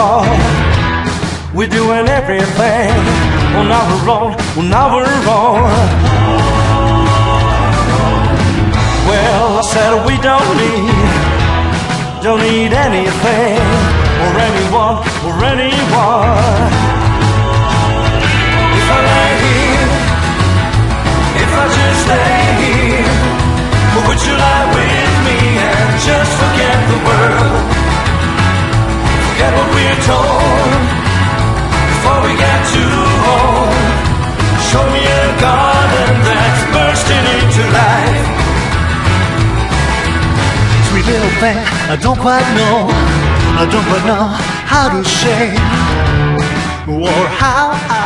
all. We're doing everything on our own, on our own. Well, I said we don't need anything or anyone or anyone. If I lay here, if I just lay here, would you lie with me and just forget the world? Forget what we're told before we get too old. Show me a garden that's bursting into life. Sweet little thing, I don't quite know how to say or how I